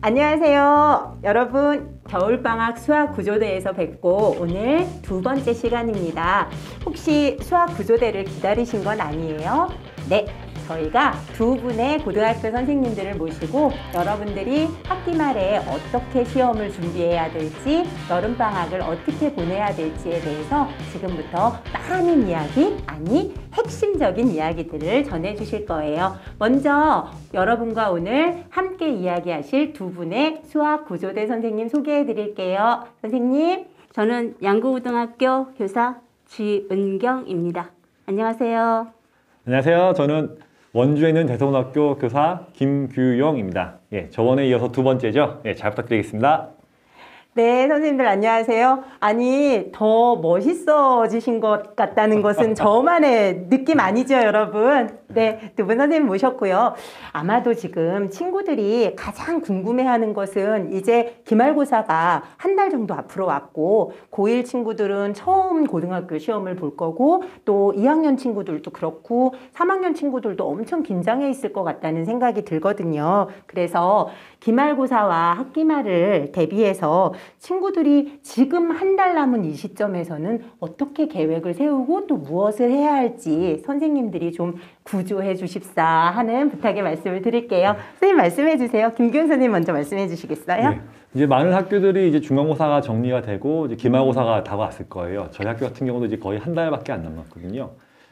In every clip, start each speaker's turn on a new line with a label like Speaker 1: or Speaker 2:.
Speaker 1: 안녕하세요. 여러분, 겨울방학 수학구조대에서 뵙고 오늘 두 번째 시간입니다. 혹시 수학구조대를 기다리신 건 아니에요? 네, 저희가 두 분의 고등학교 선생님들을 모시고 여러분들이 학기 말에 어떻게 시험을 준비해야 될지, 여름방학을 어떻게 보내야 될지에 대해서 지금부터 많은 이야기, 핵심적인 이야기들을 전해주실 거예요. 먼저 여러분과 오늘 함께 이야기하실 두 분의 수학구조대 선생님 소개해 드릴게요. 선생님,
Speaker 2: 저는 양구고등학교 교사 쥐은경입니다. 안녕하세요.
Speaker 3: 안녕하세요. 저는 원주에 있는 대서고등학교 교사 김규용입니다. 예, 저번에 이어서 두 번째죠. 예, 잘 부탁드리겠습니다.
Speaker 1: 네, 선생님들 안녕하세요. 아니, 더 멋있어지신 것 같다는 것은 저만의 느낌 아니죠, 여러분? 네, 두 분 선생님 모셨고요. 아마도 지금 친구들이 가장 궁금해하는 것은 이제 기말고사가 한 달 정도 앞으로 왔고, 고1 친구들은 처음 고등학교 시험을 볼 거고, 또 2학년 친구들도 그렇고, 3학년 친구들도 엄청 긴장해 있을 것 같다는 생각이 들거든요. 그래서 기말고사와 학기말을 대비해서 친구들이 지금 한 달 남은 이 시점에서는 어떻게 계획을 세우고 또 무엇을 해야 할지 선생님들이 좀 구조해 주십사 하는 부탁의 말씀을 드릴게요. 선생님 말씀해 주세요. 김규현 선생님 먼저 말씀해 주시겠어요?
Speaker 3: 네, 이제 많은 학교들이 이제 중간고사가 정리가 되고 이제 기말고사가 다가왔을 거예요. 저희 학교 같은 경우도 이제 거의 한 달밖에 안 남았거든요.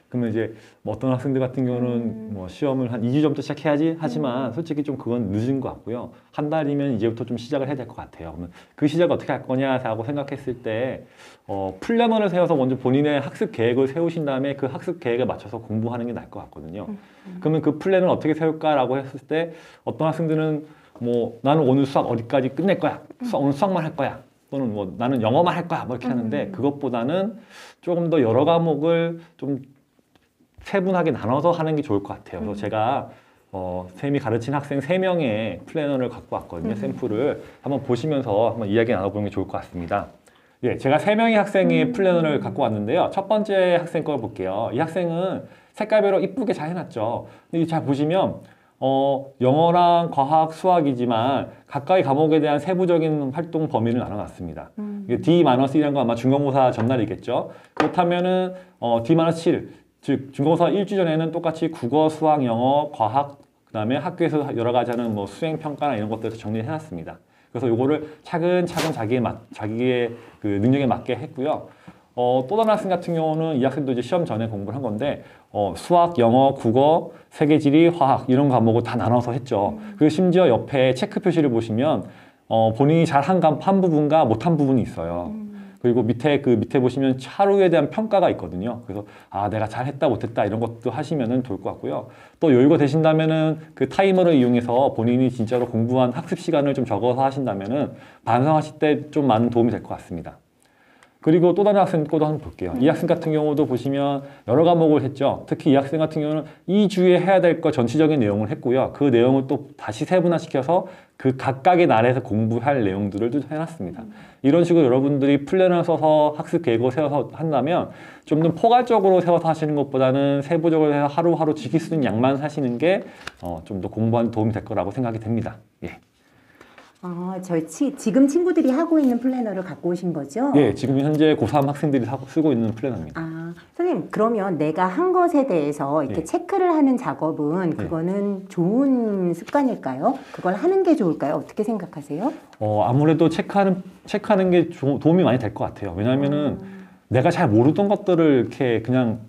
Speaker 3: 그러면 이제 뭐 어떤 학생들 같은 경우는 뭐 시험을 한 2주 전부터 시작해야지 하지만 솔직히 좀 그건 늦은 것 같고요. 한 달이면 이제부터 좀 시작을 해야 될 것 같아요. 그러면 그 시작을 어떻게 할 거냐라고 생각했을 때 플래너를 세워서 먼저 본인의 학습 계획을 세우신 다음에 그 학습 계획에 맞춰서 공부하는 게 나을 것 같거든요. 그러면 그 플랜을 어떻게 세울까라고 했을 때 어떤 학생들은 뭐 나는 오늘 수학 어디까지 끝낼 거야. 오늘 수학만 할 거야. 또는 뭐 나는 영어만 할 거야. 뭐 이렇게 하는데 그것보다는 조금 더 여러 과목을 좀 세분하게 나눠서 하는 게 좋을 것 같아요. 그래서 제가 쌤이 가르친 학생 3명의 플래너를 갖고 왔거든요. 샘플을 한번 보시면서 한번 이야기 나눠보는 게 좋을 것 같습니다. 예, 제가 3명의 학생의 플래너를 갖고 왔는데요. 첫 번째 학생 걸 볼게요. 이 학생은 색깔별로 이쁘게 잘 해놨죠. 근데 잘 보시면 영어랑 과학, 수학이지만 각각의 과목에 대한 세부적인 활동 범위를 나눠놨습니다. D-1이라는 건 아마 중간고사 전날이겠죠. 그렇다면은 D-7 즉 중간고사 일주 전에는 똑같이 국어, 수학, 영어, 과학, 그 다음에 학교에서 여러 가지 하는 뭐 수행 평가나 이런 것들을 정리해 놨습니다. 그래서 요거를 차근차근 자기의 그 능력에 맞게 했고요. 또 다른 학생 같은 경우는 이 학생도 이제 시험 전에 공부를 한 건데 수학, 영어, 국어, 세계지리, 화학 이런 과목을 다 나눠서 했죠. 그리고 심지어 옆에 체크 표시를 보시면 본인이 잘한 부분과 못한 부분이 있어요. 그리고 밑에 보시면 하루에 대한 평가가 있거든요. 그래서 내가 잘했다 못했다 이런 것도 하시면은 좋을 것 같고요. 또 여유가 되신다면은 그 타이머를 이용해서 본인이 진짜로 공부한 학습 시간을 좀 적어서 하신다면은 반성하실 때 좀 많은 도움이 될 것 같습니다. 그리고 또 다른 학생 거도 한번 볼게요. 이 학생 같은 경우도 보시면 여러 과목을 했죠. 특히 이 학생 같은 경우는 이 주에 해야 될 거 전체적인 내용을 했고요. 그 내용을 또 다시 세분화시켜서 그 각각의 날에서 공부할 내용들을 또 해놨습니다. 이런 식으로 여러분들이 플랜을 써서 학습 계획을 세워서 한다면 좀 더 포괄적으로 세워서 하시는 것보다는 세부적으로 해서 하루하루 지킬 수 있는 양만 하시는 게 좀 더 공부하는 도움이 될 거라고 생각이 됩니다. 예.
Speaker 1: 지금 친구들이 하고 있는 플래너를 갖고 오신 거죠?
Speaker 3: 예, 지금 현재 고3 학생들이 쓰고 있는 플래너입니다.
Speaker 1: 선생님, 그러면 내가 한 것에 대해서 이렇게 체크를 하는 작업은 그거는 좋은 습관일까요? 그걸 하는 게 좋을까요? 어떻게 생각하세요?
Speaker 3: 아무래도 체크하는 게 도움이 많이 될 것 같아요. 왜냐하면은 내가 잘 모르던 것들을 이렇게 그냥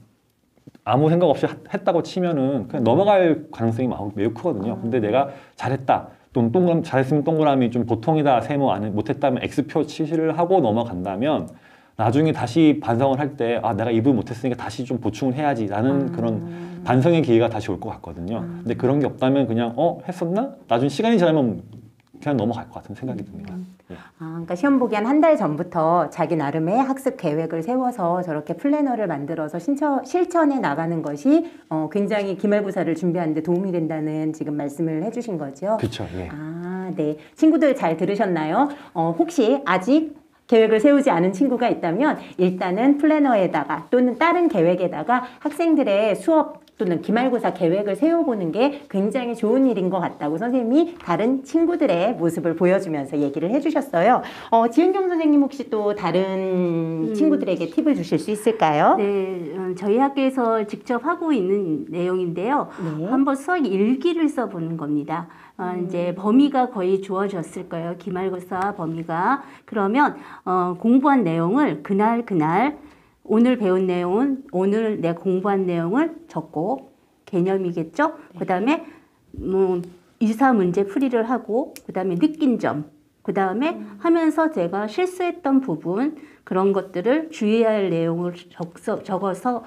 Speaker 3: 아무 생각 없이 했다고 치면은 그냥 넘어갈 가능성이 매우 크거든요. 근데 내가 잘했다. 또 잘했으면 동그라미, 좀 보통이다, 세모, 못했다면 X표 치시를 하고 넘어간다면 나중에 다시 반성을 할 때 내가 이 부분 못했으니까 다시 좀 보충을 해야지 라는 그런 반성의 기회가 다시 올 것 같거든요. 근데 그런 게 없다면 그냥 했었나? 나중에 시간이 지나면 그냥 넘어갈 것 같은 생각이 듭니다.
Speaker 1: 그러니까 시험 보기 한 달 전부터 자기 나름의 학습 계획을 세워서 저렇게 플래너를 만들어서 실천해 나가는 것이 굉장히 기말고사를 준비하는 데 도움이 된다는 지금 말씀을 해주신 거죠?
Speaker 3: 그렇죠. 예.
Speaker 1: 네. 친구들 잘 들으셨나요? 혹시 아직 계획을 세우지 않은 친구가 있다면 일단은 플래너에다가 또는 다른 계획에다가 학생들의 수업 또는 기말고사 계획을 세워보는 게 굉장히 좋은 일인 것 같다고 선생님이 다른 친구들의 모습을 보여주면서 얘기를 해주셨어요. 지은경 선생님 혹시 또 다른 친구들에게 팁을 주실 수 있을까요?
Speaker 2: 네, 저희 학교에서 직접 하고 있는 내용인데요.
Speaker 1: 네.
Speaker 2: 한번 수학 일기를 써보는 겁니다. 이제 범위가 거의 주어졌을 거예요. 기말고사 범위가. 그러면 공부한 내용을 그날 오늘 배운 내용은 오늘 내가 공부한 내용을 적고 개념이겠죠. 그다음에 뭐 이사 문제 풀이를 하고 그다음에 느낀 점. 그다음에 하면서 제가 실수했던 부분 그런 것들을 주의해야 할 내용을 적어서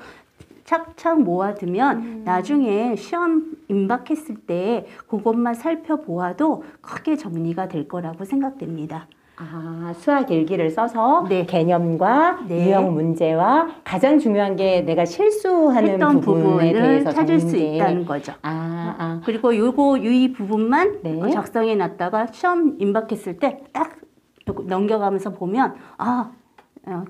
Speaker 2: 착착 모아두면 나중에 시험 임박했을 때 그것만 살펴보아도 크게 정리가 될 거라고 생각됩니다.
Speaker 1: 수학 일기를 써서
Speaker 2: 네.
Speaker 1: 개념과
Speaker 2: 네.
Speaker 1: 유형 문제와 가장 중요한 게 내가 실수하는
Speaker 2: 했던
Speaker 1: 부분에
Speaker 2: 부분을
Speaker 1: 대해서
Speaker 2: 찾을 수
Speaker 1: 적는 게.
Speaker 2: 있다는 거죠. 그리고 이 부분만
Speaker 1: 네.
Speaker 2: 작성해 놨다가 시험 임박했을 때 딱 넘겨가면서 보면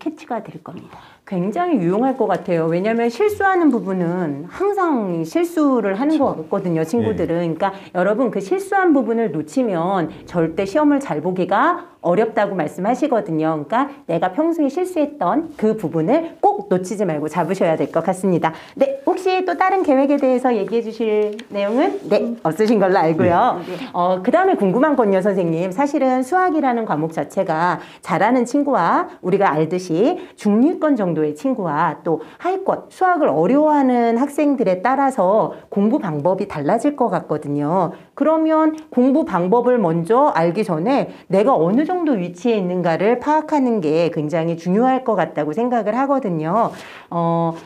Speaker 2: 캐치가 될 겁니다.
Speaker 1: 굉장히 유용할 것 같아요. 왜냐하면 실수하는 부분은 항상 실수를 하는 것 같거든요, 친구들은. 그러니까 여러분 그 실수한 부분을 놓치면 절대 시험을 잘 보기가 어렵다고 말씀하시거든요. 그러니까 내가 평소에 실수했던 그 부분을 꼭 놓치지 말고 잡으셔야 될 것 같습니다. 네, 혹시 또 다른 계획에 대해서 얘기해 주실 내용은? 네, 없으신 걸로 알고요.
Speaker 2: 네.
Speaker 1: 그 다음에 궁금한 건요, 선생님. 사실은 수학이라는 과목 자체가 잘하는 친구와 우리가 알듯이 중위권 정도의 친구와 또 하위권, 수학을 어려워하는 학생들에 따라서 공부 방법이 달라질 것 같거든요. 그러면 공부 방법을 먼저 알기 전에 내가 어느 정도 위치에 있는가를 파악하는 게 굉장히 중요할 것 같다고 생각을 하거든요.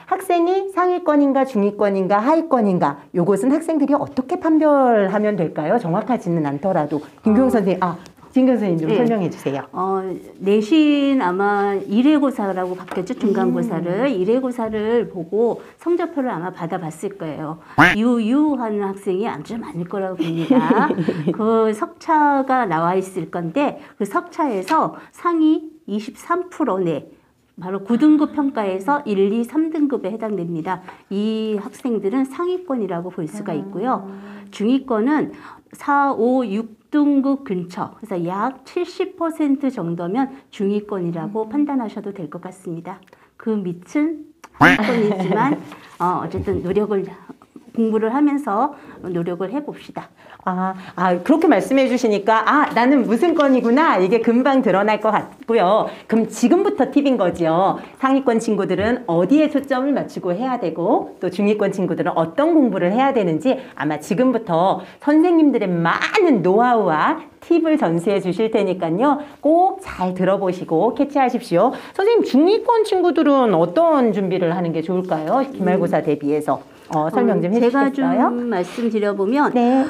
Speaker 1: 학생이 상위권인가 중위권인가 하위권인가 요것은 학생들이 어떻게 판별하면 될까요? 정확하지는 않더라도. 김경 선생님, 진경 선생님 좀
Speaker 2: 네.
Speaker 1: 설명해 주세요.
Speaker 2: 내신 아마 1회고사라고 바뀌었죠. 중간고사를. 1회고사를 보고 성적표를 아마 받아봤을 거예요. 유하는 학생이 아주 많을 거라고 봅니다. 그 석차가 나와 있을 건데 그 석차에서 상위 23% 내 바로 9등급 평가에서 1, 2, 3등급에 해당됩니다. 이 학생들은 상위권이라고 볼 수가 있고요. 중위권은 4, 5, 6등급 근처, 그래서 약 70% 정도면 중위권이라고 판단하셔도 될 것 같습니다. 그 밑은 하위권이지만 어쨌든 공부를 하면서 노력을 해봅시다.
Speaker 1: 그렇게 말씀해 주시니까, 나는 무슨 건이구나. 이게 금방 드러날 것 같고요. 그럼 지금부터 팁인 거죠. 상위권 친구들은 어디에 초점을 맞추고 해야 되고, 또 중위권 친구들은 어떤 공부를 해야 되는지 아마 지금부터 선생님들의 많은 노하우와 팁을 전수해 주실 테니까요. 꼭 잘 들어보시고 캐치하십시오. 선생님, 중위권 친구들은 어떤 준비를 하는 게 좋을까요? 기말고사 대비해서. 설명 좀 해주시겠어요?
Speaker 2: 제가 좀 말씀드려보면
Speaker 1: 네.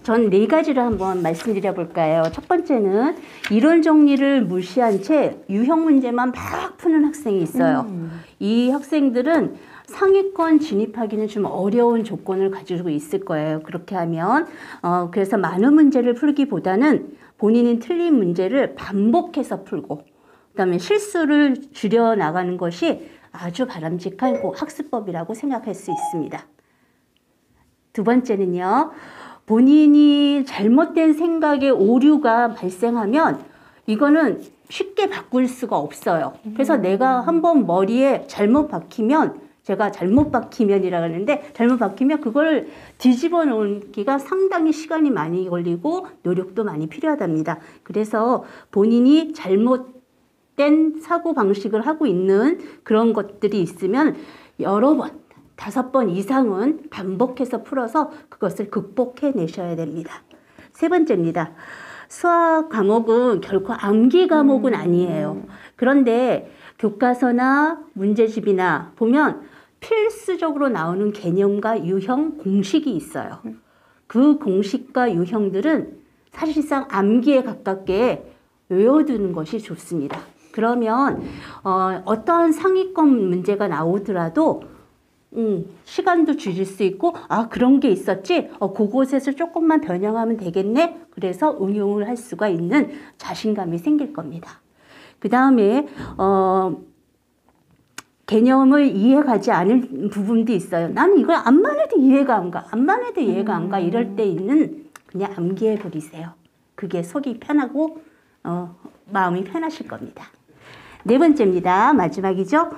Speaker 2: 전 4가지를 한번 말씀드려 볼까요? 첫 번째는 이론 정리를 무시한 채 유형 문제만 막 푸는 학생이 있어요. 이 학생들은 상위권 진입하기는 좀 어려운 조건을 가지고 있을 거예요. 그렇게 하면 그래서 많은 문제를 풀기보다는 본인이 틀린 문제를 반복해서 풀고 그다음에 실수를 줄여 나가는 것이 아주 바람직한 학습법이라고 생각할 수 있습니다. 두 번째는요. 본인이 잘못된 생각에 오류가 발생하면 이거는 쉽게 바꿀 수가 없어요. 그래서 내가 한번 머리에 잘못 박히면 제가 잘못 박히면이라고 하는데 잘못 박히면 그걸 뒤집어 놓기가 상당히 시간이 많이 걸리고 노력도 많이 필요하답니다. 그래서 본인이 잘못된 사고방식을 하고 있는 그런 것들이 있으면 여러 번, 5번 이상은 반복해서 풀어서 그것을 극복해 내셔야 됩니다. 세 번째입니다. 수학 과목은 결코 암기 과목은 아니에요. 그런데 교과서나 문제집이나 보면 필수적으로 나오는 개념과 유형 공식이 있어요. 그 공식과 유형들은 사실상 암기에 가깝게 외워두는 것이 좋습니다. 그러면 어떠한 상위권 문제가 나오더라도 시간도 줄일 수 있고 그런 게 있었지 그곳에서 조금만 변형하면 되겠네 그래서 응용을 할 수가 있는 자신감이 생길 겁니다. 그 다음에 개념을 이해가지 않을 부분도 있어요. 나는 이걸 암만 해도 이해가 안 가. 암만 해도 이해가 안 가. 이럴 때 있는 그냥 암기해 버리세요. 그게 속이 편하고 마음이 편하실 겁니다. 네 번째입니다. 마지막이죠.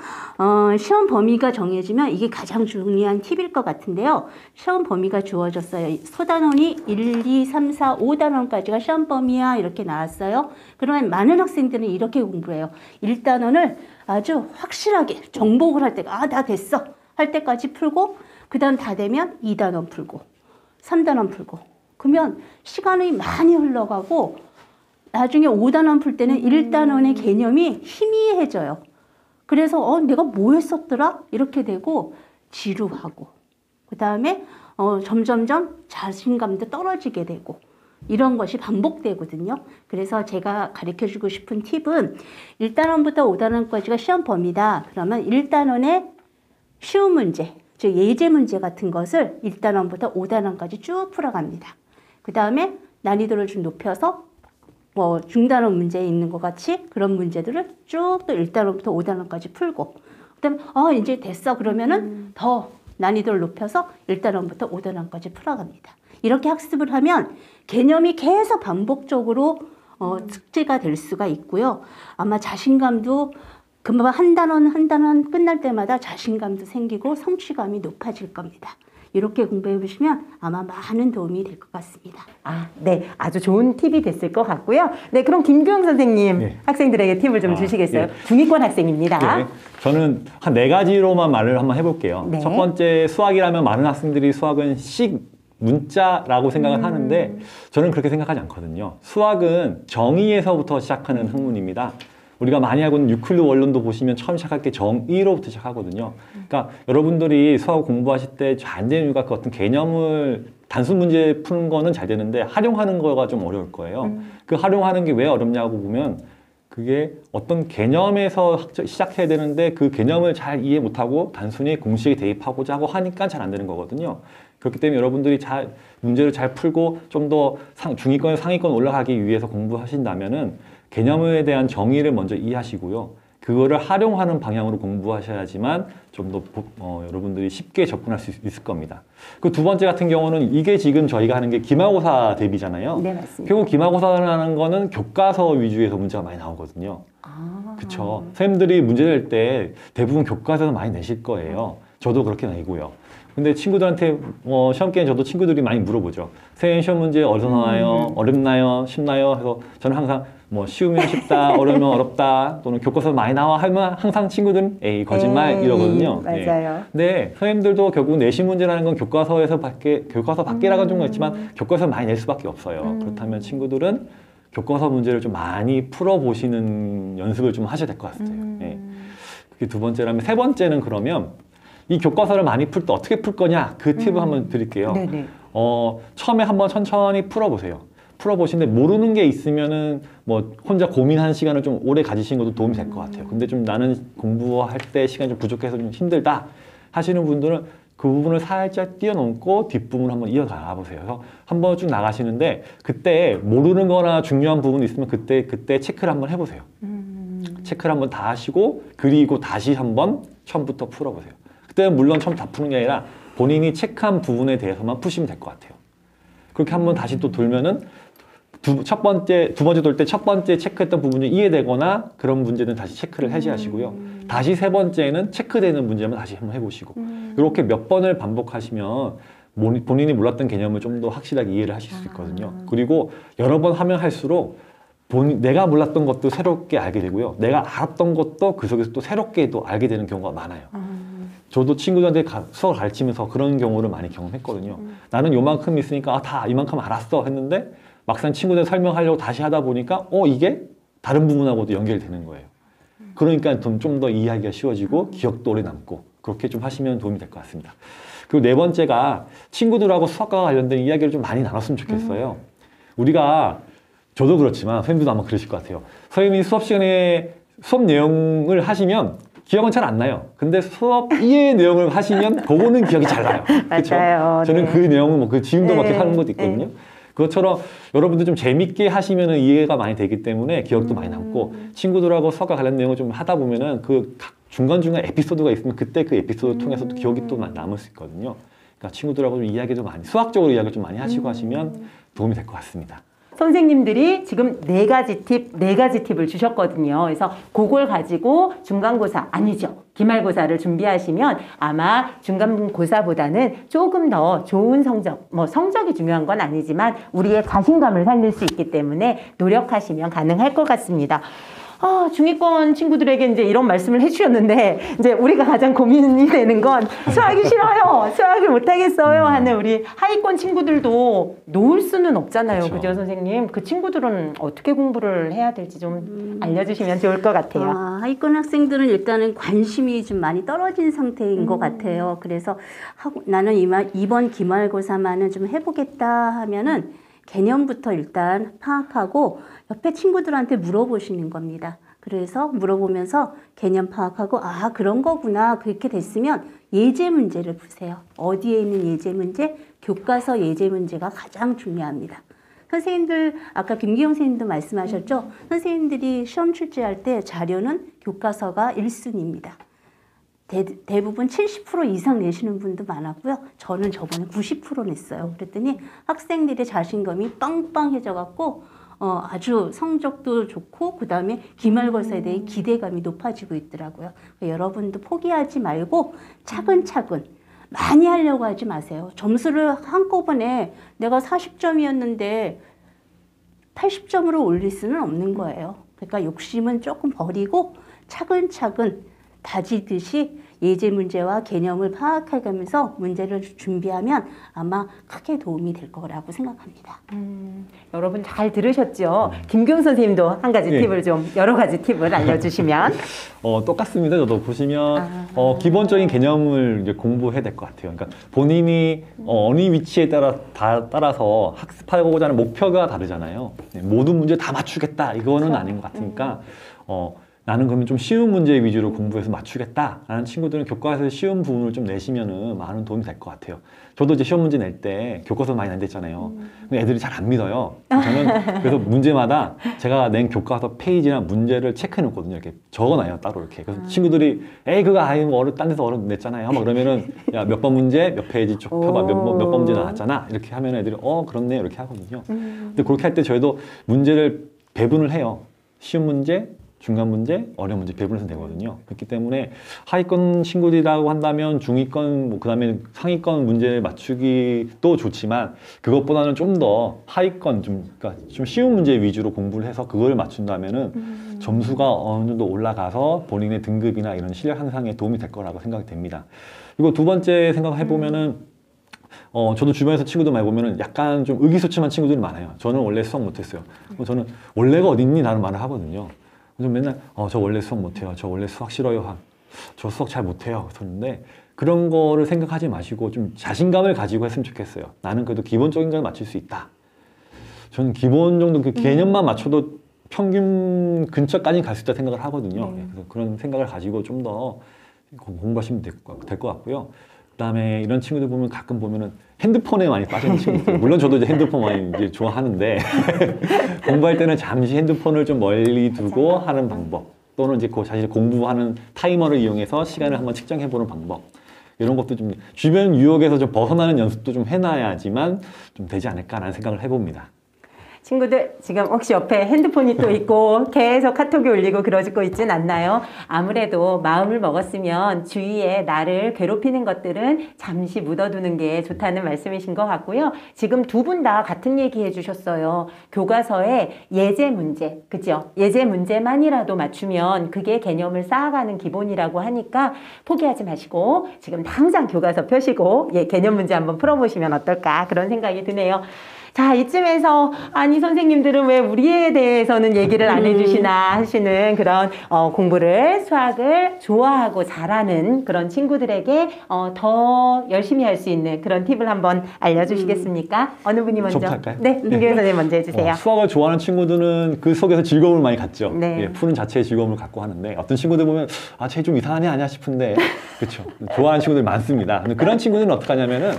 Speaker 2: 시험 범위가 정해지면 이게 가장 중요한 팁일 것 같은데요. 시험 범위가 주어졌어요. 소단원이 1, 2, 3, 4, 5단원까지가 시험 범위야 이렇게 나왔어요. 그러면 많은 학생들은 이렇게 공부해요. 1단원을 아주 확실하게 정복을 할 때가 다 됐어 할 때까지 풀고 그 다음 다 되면 2단원 풀고 3단원 풀고 그러면 시간이 많이 흘러가고 나중에 5단원 풀 때는 1단원의 개념이 희미해져요. 그래서 내가 뭐 했었더라? 이렇게 되고 지루하고 그 다음에 점점점 자신감도 떨어지게 되고 이런 것이 반복되거든요. 그래서 제가 가르쳐주고 싶은 팁은 1단원부터 5단원까지가 시험 범위다. 그러면 1단원의 쉬운 문제, 즉 예제 문제 같은 것을 1단원부터 5단원까지 쭉 풀어갑니다. 그 다음에 난이도를 좀 높여서 중단원 문제에 있는 것 같이 그런 문제들을 쭉 또 1단원부터 5단원까지 풀고 그 다음에 이제 됐어 그러면은 더 난이도를 높여서 1단원부터 5단원까지 풀어갑니다. 이렇게 학습을 하면 개념이 계속 반복적으로 숙제가 될 수가 있고요. 아마 자신감도 금방 한 단원 끝날 때마다 자신감도 생기고 성취감이 높아질 겁니다. 이렇게 공부해 보시면 아마 많은 도움이 될 것 같습니다.
Speaker 1: 네. 아주 좋은 팁이 됐을 것 같고요. 네, 그럼 김규영 선생님
Speaker 3: 네.
Speaker 1: 학생들에게 팁을 좀 주시겠어요?
Speaker 3: 네.
Speaker 1: 중위권 학생입니다.
Speaker 3: 네. 저는 한 4가지로만 말을 한번 해볼게요.
Speaker 1: 네.
Speaker 3: 첫 번째, 수학이라면 많은 학생들이 수학은 문자라고 생각을 하는데 저는 그렇게 생각하지 않거든요. 수학은 정의에서부터 시작하는 학문입니다. 우리가 많이 하고 있는 유클리드 원론도 보시면 처음 시작할 게 정의로부터 시작하거든요. 그러니까 여러분들이 수학 공부하실 때 잘 되는 이유가 그 어떤 개념을 단순 문제 푸는 거는 잘 되는데 활용하는 거가 좀 어려울 거예요. 그 활용하는 게 왜 어렵냐고 보면 그게 어떤 개념에서 시작해야 되는데 그 개념을 잘 이해 못하고 단순히 공식에 대입하고자 하고 하니까 잘 안 되는 거거든요. 그렇기 때문에 여러분들이 문제를 잘 풀고 좀 더 중위권, 상위권 올라가기 위해서 공부하신다면은 개념에 대한 정의를 먼저 이해하시고요. 그거를 활용하는 방향으로 공부하셔야지만 좀 더 여러분들이 쉽게 접근할 수 있을 겁니다. 그 두 번째 같은 경우는 이게 지금 저희가 하는 게 기말고사 대비잖아요.
Speaker 1: 네, 맞습니다.
Speaker 3: 결국 기말고사라는 거는 교과서 위주에서 문제가 많이 나오거든요. 그쵸. 선생님들이 문제 낼 때 대부분 교과서에서 많이 내실 거예요. 저도 그렇게 내고요. 근데 친구들한테 시험 기간에 저도 친구들이 많이 물어보죠. 선생님 시험 문제 어디서 나와요? 어렵나요? 쉽나요? 해서 저는 항상 쉬우면 쉽다, 어려우면 어렵다, 또는 교과서 많이 나와 하면 항상 친구들은 에이 거짓말 이러거든요.
Speaker 1: 맞아요.
Speaker 3: 네, 선생님들도 결국 내신 문제라는 건 교과서 밖이라고 좀 있지만 교과서 많이 낼 수밖에 없어요. 그렇다면 친구들은 교과서 문제를 좀 많이 풀어보시는 연습을 좀 하셔야 될 것 같아요. 네. 그게 두 번째라면 세 번째는 그러면 이 교과서를 많이 풀 때 어떻게 풀 거냐 그 팁을 한번 드릴게요.
Speaker 1: 네네.
Speaker 3: 처음에 한번 천천히 풀어보세요. 풀어보시는데 모르는 게 있으면은 혼자 고민하는 시간을 좀 오래 가지신 것도 도움이 될 것 같아요. 근데 좀 나는 공부할 때 시간이 좀 부족해서 좀 힘들다 하시는 분들은 그 부분을 살짝 뛰어넘고 뒷부분을 한번 이어가 보세요. 그래서 한번 쭉 나가시는데 그때 모르는 거나 중요한 부분이 있으면 그때 체크를 한번 해보세요. 체크를 한번 다 하시고 그리고 다시 한번 처음부터 풀어보세요. 그때는 물론 처음 다 푸는 게 아니라 본인이 체크한 부분에 대해서만 푸시면 될 것 같아요. 그렇게 한번 다시 또 돌면은 두 번째 돌 때 첫 번째 체크했던 부분이 이해되거나 그런 문제는 다시 체크를 해제하시고요. 다시 세 번째는 체크되는 문제만 다시 한번 해보시고 이렇게 몇 번을 반복하시면 본인이 몰랐던 개념을 좀 더 확실하게 이해를 하실 수 있거든요. 그리고 여러 번 하면 할수록 내가 몰랐던 것도 새롭게 알게 되고요. 내가 알았던 것도 그 속에서 또 새롭게 또 알게 되는 경우가 많아요. 저도 친구들한테 수학을 가르치면서 그런 경우를 많이 경험했거든요. 나는 요만큼 있으니까 다 이만큼 알았어 했는데 막상 친구들 설명하려고 다시 하다 보니까 이게 다른 부분하고도 연결되는 거예요. 그러니까 좀 더 이해하기가 쉬워지고 기억도 오래 남고 그렇게 좀 하시면 도움이 될 것 같습니다. 그리고 네 번째가 친구들하고 수학과 관련된 이야기를 좀 많이 나눴으면 좋겠어요. 우리가 저도 그렇지만 선생님들도 아마 그러실 것 같아요. 선생님이 수업 시간에 수업 내용을 하시면 기억은 잘 안 나요. 근데 수업 이해 내용을 하시면 그거는 기억이 잘 나요. 그렇죠?
Speaker 1: 맞아요.
Speaker 3: 저는
Speaker 1: 네.
Speaker 3: 그 내용은 그 지금도 막
Speaker 1: 네.
Speaker 3: 하는 것도 있거든요. 그것처럼 여러분들 좀 재밌게 하시면은 이해가 많이 되기 때문에 기억도 많이 남고 친구들하고 수학과 관련 내용을 좀 하다 보면은 그 중간중간 에피소드가 있으면 그때 그 에피소드 통해서도 기억이 또 남을 수 있거든요. 그러니까 친구들하고 좀 이야기도 많이, 수학적으로 이야기를 좀 많이 하시고 하시면 도움이 될 것 같습니다.
Speaker 1: 선생님들이 지금 4가지 팁을 주셨거든요. 그래서 그걸 가지고 중간고사, 아니죠. 기말고사를 준비하시면 아마 중간고사보다는 조금 더 좋은 성적, 뭐 성적이 중요한 건 아니지만 우리의 자신감을 살릴 수 있기 때문에 노력하시면 가능할 것 같습니다. 중위권 친구들에게 이제 이런 말씀을 해주셨는데, 이제 우리가 가장 고민이 되는 건 수학이 싫어요. 수학을 못하겠어요. 하는 우리 하위권 친구들도 놓을 수는 없잖아요.
Speaker 3: 그렇죠.
Speaker 1: 그죠, 선생님? 그 친구들은 어떻게 공부를 해야 될지 좀 알려주시면 좋을 것 같아요.
Speaker 2: 하위권 학생들은 일단은 관심이 좀 많이 떨어진 상태인 것 같아요. 그래서 나는 이번 기말고사만은 좀 해보겠다 하면은 개념부터 일단 파악하고 옆에 친구들한테 물어보시는 겁니다. 그래서 물어보면서 개념 파악하고 그런 거구나. 그렇게 됐으면 예제 문제를 푸세요. 어디에 있는 예제 문제? 교과서 예제 문제가 가장 중요합니다. 선생님들 아까 김기영 선생님도 말씀하셨죠? 선생님들이 시험 출제할 때 자료는 교과서가 1순위입니다. 대부분 70% 이상 내시는 분도 많았고요. 저는 저번에 90% 냈어요. 그랬더니 학생들의 자신감이 빵빵해져 갖고 아주 성적도 좋고 그 다음에 기말고사에 대해 기대감이 높아지고 있더라고요. 여러분도 포기하지 말고 차근차근 많이 하려고 하지 마세요. 점수를 한꺼번에 내가 40점이었는데 80점으로 올릴 수는 없는 거예요. 그러니까 욕심은 조금 버리고 차근차근 다지듯이 예제 문제와 개념을 파악해가면서 문제를 준비하면 아마 크게 도움이 될 거라고 생각합니다.
Speaker 1: 여러분 잘 들으셨죠? 김경 선생님도 한 가지 팁을 좀, 여러 가지 팁을 알려주시면.
Speaker 3: 똑같습니다. 저도 보시면 기본적인 개념을 이제 공부해야 될 것 같아요. 그러니까 본인이 어느 위치에 따라서 학습하고자 하는 목표가 다르잖아요. 모든 문제 다 맞추겠다 이거는 아닌 것 같으니까 나는 그러면 좀 쉬운 문제 위주로 공부해서 맞추겠다라는 친구들은 교과서에서 쉬운 부분을 좀 내시면은 많은 도움이 될 것 같아요. 저도 이제 시험 문제 낼 때 교과서 많이 안 냈잖아요. 근데 애들이 잘 안 믿어요. 저는 그래서 문제마다 제가 낸 교과서 페이지나 문제를 체크해 놓거든요. 이렇게 적어놔요, 따로 이렇게. 그래서 친구들이 에이 그거 뭐 딴 데서 어른 냈잖아요. 막 그러면은 야 몇 번 문제, 몇 페이지 쭉 펴봐, 몇 번 문제 나왔잖아. 이렇게 하면 애들이 그렇네 이렇게 하거든요. 근데 그렇게 할 때 저희도 문제를 배분을 해요. 쉬운 문제, 중간 문제, 어려운 문제 배분해서 되거든요. 그렇기 때문에 하위권 친구들이라고 한다면 중위권, 그 다음에 상위권 문제를 맞추기도 좋지만 그것보다는 좀 더 하위권, 그러니까 좀 쉬운 문제 위주로 공부를 해서 그걸 맞춘다면은 점수가 어느 정도 올라가서 본인의 등급이나 이런 실력 향상에 도움이 될 거라고 생각이 됩니다. 그리고 두 번째 생각해보면은 저도 주변에서 친구들 많이 보면은 약간 좀 의기소침한 친구들이 많아요. 저는 원래 수학 못했어요. 저는 원래가 어딨니? 라는 말을 하거든요. 좀 맨날 저 원래 수학 못해요. 저 원래 수학 싫어요. 저 수학 잘 못해요. 그런데 그런 거를 생각하지 마시고 좀 자신감을 가지고 했으면 좋겠어요. 나는 그래도 기본적인 걸 맞출 수 있다. 저는 기본 정도 그 개념만 맞춰도 평균 근처까지 갈 수 있다 생각을 하거든요. 그래서 그런 생각을 가지고 좀 더 공부하시면 될 것 같고요. 그다음에 이런 친구들 보면 가끔 보면은 핸드폰에 많이 빠지는 친구들. 물론 저도 이제 핸드폰 많이 이제 좋아하는데 공부할 때는 잠시 핸드폰을 좀 멀리 두고 하는 방법, 또는 이제 자신이 공부하는 타이머를 이용해서 시간을 한번 측정해보는 방법, 이런 것도 좀 주변 유혹에서 좀 벗어나는 연습도 좀 해놔야지만 좀 되지 않을까라는 생각을 해봅니다.
Speaker 1: 친구들 지금 혹시 옆에 핸드폰이 또 있고 계속 카톡이 울리고 그러고 있진 않나요? 아무래도 마음을 먹었으면 주위에 나를 괴롭히는 것들은 잠시 묻어두는 게 좋다는 말씀이신 것 같고요. 지금 두 분 다 같은 얘기 해주셨어요. 교과서에 예제 문제, 그죠? 예제 문제만이라도 맞추면 그게 개념을 쌓아가는 기본이라고 하니까 포기하지 마시고 지금 당장 교과서 펴시고 개념 문제 한번 풀어보시면 어떨까 그런 생각이 드네요. 자, 이쯤에서 아니 선생님들은 왜 우리에 대해서는 얘기를 안 해주시나 하시는 그런 공부를, 수학을 좋아하고 잘하는 그런 친구들에게 더 열심히 할 수 있는 그런 팁을 한번 알려주시겠습니까? 어느 분이 먼저?
Speaker 3: 저부터 할까요?
Speaker 1: 네, 김기현 선생님 먼저 해주세요.
Speaker 3: 수학을 좋아하는 친구들은 그 속에서 즐거움을 많이 갖죠.
Speaker 1: 네.
Speaker 3: 푸는 자체의 즐거움을 갖고 하는데 어떤 친구들 보면 쟤 좀 이상한 애 아니야 싶은데 그렇죠. 좋아하는 친구들이 많습니다. 근데 그런 친구들은 어떻게 하냐면은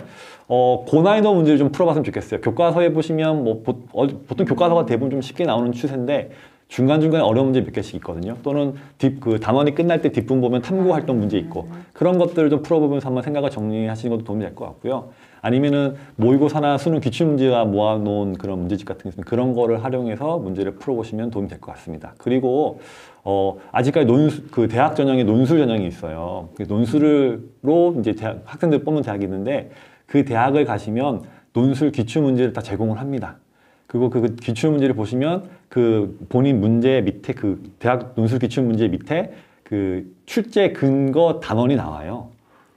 Speaker 3: 고난이도 문제를 좀 풀어봤으면 좋겠어요. 교과서에 보시면 보통 교과서가 대부분 좀 쉽게 나오는 추세인데 중간중간에 어려운 문제 몇 개씩 있거든요. 또는 그 단원이 끝날 때 뒷부분 보면 탐구 활동 문제 있고 그런 것들을 좀 풀어보면서 한번 생각을 정리하시는 것도 도움이 될 것 같고요. 아니면은 모의고사나 수능 기출문제가 모아놓은 그런 문제집 같은 게 있으면 그런 거를 활용해서 문제를 풀어보시면 도움이 될 것 같습니다. 그리고 아직까지 그 대학 전형에 논술 전형이 있어요. 그 논술로 이제 학생들 뽑는 대학이 있는데 그 대학을 가시면 논술 기출문제를 다 제공을 합니다. 그리고 그 기출문제를 보시면 그 본인 문제 밑에 그 대학 논술 기출문제 밑에 그 출제 근거 단원이 나와요.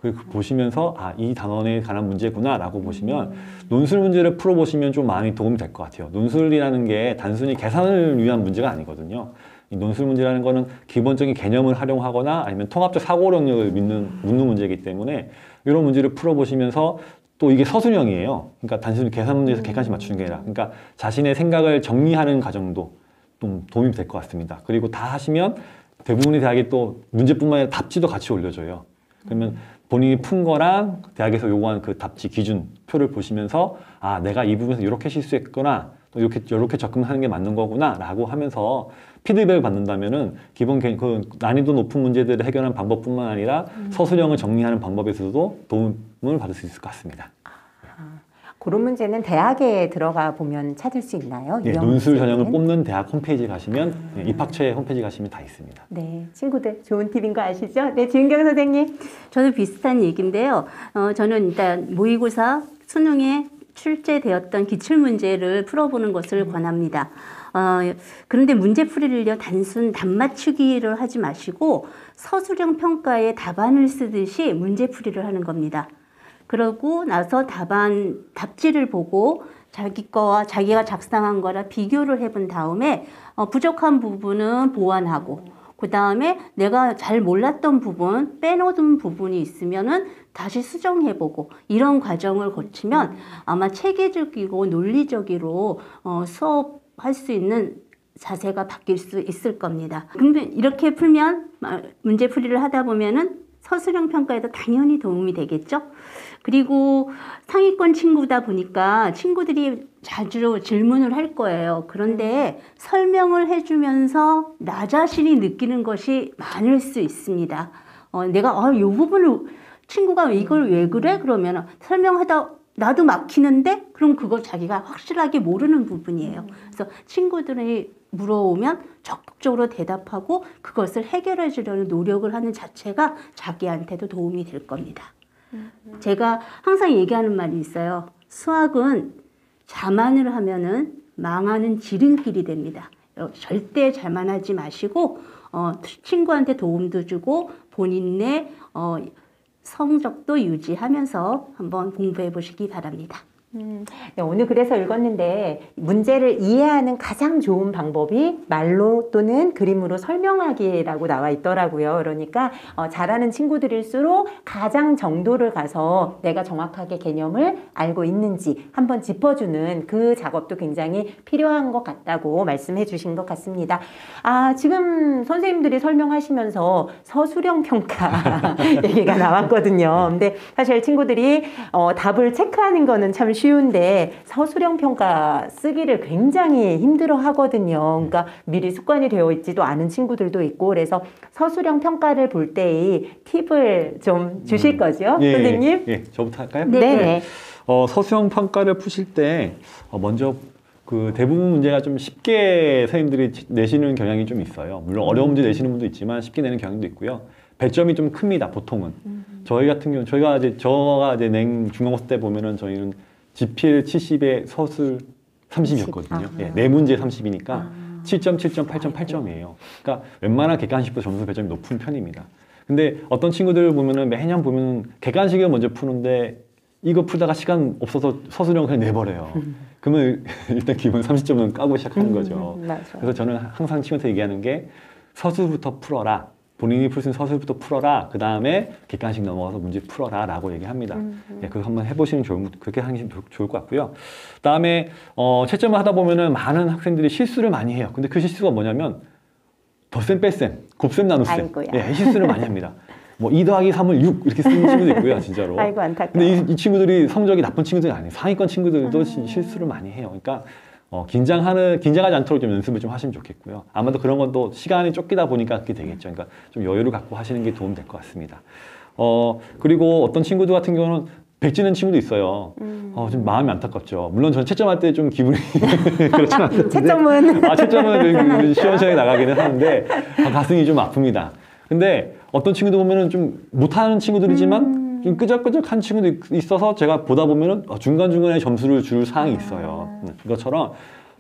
Speaker 3: 그리고 보시면서 이 단원에 관한 문제구나 라고 보시면 논술 문제를 풀어보시면 좀 많이 도움이 될 것 같아요. 논술이라는 게 단순히 계산을 위한 문제가 아니거든요. 이 논술 문제라는 거는 기본적인 개념을 활용하거나 아니면 통합적 사고 능력을 묻는 문제이기 때문에 이런 문제를 풀어보시면서 또 이게 서술형이에요. 그러니까 단순히 계산 문제에서 객관식 맞추는 게 아니라 그러니까 자신의 생각을 정리하는 과정도 좀 도움이 될 것 같습니다. 그리고 다 하시면 대부분의 대학이 또 문제뿐만 아니라 답지도 같이 올려줘요. 그러면 본인이 푼 거랑 대학에서 요구한 그 답지 기준 표를 보시면서 내가 이 부분에서 이렇게 실수했구나 또 이렇게 접근하는 게 맞는 거구나 라고 하면서 피드백을 받는다면은 기본 그 난이도 높은 문제들을 해결하는 방법뿐만 아니라 서술형을 정리하는 방법에서도 도움을 받을 수 있을 것 같습니다.
Speaker 1: 그런 문제는 대학에 들어가 보면 찾을 수 있나요?
Speaker 3: 네, 논술 전형을 뽑는 대학 홈페이지 가시면 입학처에 홈페이지 가시면 다 있습니다.
Speaker 1: 네, 친구들 좋은 팁인 거 아시죠? 네, 지은경 선생님.
Speaker 2: 저도 비슷한 얘기인데요. 저는 일단 모의고사 수능에 출제되었던 기출문제를 풀어보는 것을 권합니다. 그런데 문제풀이를요, 단순 답맞추기를 하지 마시고 서술형 평가에 답안을 쓰듯이 문제풀이를 하는 겁니다. 그러고 나서 답지를 보고 자기 거와 자기가 작성한 거라 비교를 해본 다음에 부족한 부분은 보완하고 그 다음에 내가 잘 몰랐던 부분, 빼놓은 부분이 있으면은 다시 수정해보고 이런 과정을 거치면 아마 체계적이고 논리적으로 수업할 수 있는 자세가 바뀔 수 있을 겁니다. 근데 이렇게 풀면 문제풀이를 하다 보면은 서술형 평가에도 당연히 도움이 되겠죠. 그리고 상위권 친구다 보니까 친구들이 자주 질문을 할 거예요. 그런데 설명을 해주면서 나 자신이 느끼는 것이 많을 수 있습니다. 내가 이 부분을 친구가 이걸 왜 그래? 그러면 설명하다 나도 막히는데 그럼 그거 자기가 확실하게 모르는 부분이에요. 그래서 친구들이 물어오면 적극적으로 대답하고 그것을 해결해 주려는 노력을 하는 자체가 자기한테도 도움이 될 겁니다. 제가 항상 얘기하는 말이 있어요. 수학은 자만을 하면은 망하는 지름길이 됩니다. 절대 자만하지 마시고 친구한테 도움도 주고 본인의 성적도 유지하면서 한번 공부해 보시기 바랍니다.
Speaker 1: 네, 오늘 그래서 읽었는데 문제를 이해하는 가장 좋은 방법이 말로 또는 그림으로 설명하기라고 나와 있더라고요. 그러니까 잘하는 친구들일수록 가장 정도를 가서 내가 정확하게 개념을 알고 있는지 한번 짚어주는 그 작업도 굉장히 필요한 것 같다고 말씀해 주신 것 같습니다. 지금 선생님들이 설명하시면서 서술형 평가 얘기가 나왔거든요. 근데 사실 친구들이 답을 체크하는 거는 참 쉬운데 서술형 평가 쓰기를 굉장히 힘들어 하거든요. 그러니까 미리 습관이 되어 있지도 않은 친구들도 있고 그래서 서술형 평가를 볼 때의 팁을 좀 주실 거죠? 선생님?
Speaker 3: 예, 저부터 할까요?
Speaker 1: 네.
Speaker 3: 서술형 평가를 푸실 때 먼저 그 대부분 문제가 좀 쉽게 선생님들이 내시는 경향이 좀 있어요. 물론 어려운 문제 내시는 분도 있지만 쉽게 내는 경향도 있고요. 배점이 좀 큽니다, 보통은. 저희 같은 경우는 저가 이제 낸 중간고사 때 보면은 저희는 지필 70에 서술 30이었거든요. 예, 네 문제 30이니까 7점, 7점, 8점, 8점이에요. 그러니까 웬만한 객관식보다 점수 배점이 높은 편입니다. 근데 어떤 친구들 보면은 매년 보면 객관식을 먼저 푸는데 이거 풀다가 시간 없어서 서술형 그냥 내버려요. 그러면 일단 기본 30점은 까고 시작하는 거죠. 그래서 저는 항상 친구한테 얘기하는 게 서술부터 풀어라. 본인이 풀 수 있는 서술부터 풀어라. 그 다음에 객관식 넘어가서 문제 풀어라 라고 얘기합니다. 네, 그거 한번 해보시면 그렇게 하시면 좋을 것 같고요. 그 다음에 채점을 하다 보면은 많은 학생들이 실수를 많이 해요. 근데 그 실수가 뭐냐면 덧셈, 뺄셈, 곱셈, 나눗셈. 예, 실수를 많이 합니다. 뭐 2 더하기 3을 6 이렇게 쓰는 친구도 있고요, 진짜로.
Speaker 1: 아이고 안타까워.
Speaker 3: 근데 이 친구들이 성적이 나쁜 친구들이 아니에요. 상위권 친구들도 실수를 많이 해요. 그러니까 긴장하지 않도록 좀 연습을 좀 하시면 좋겠고요. 아마도 그런 건 또 시간이 쫓기다 보니까 그렇게 되겠죠. 그러니까 좀 여유를 갖고 하시는 게 도움 될 것 같습니다. 그리고 어떤 친구들 같은 경우는 백지는 친구도 있어요. 좀 마음이 안타깝죠. 물론 저는 채점할 때 좀 기분이 그렇진 않는데.
Speaker 1: 채점은?
Speaker 3: 채점은 시원시원하게 나가기는 하는데 가슴이 좀 아픕니다. 근데 어떤 친구들 보면은 좀 못하는 친구들이지만 좀 끄적끄적한 친구도 있어서 제가 보다 보면은 중간중간에 점수를 줄 사항이 있어요. 이것처럼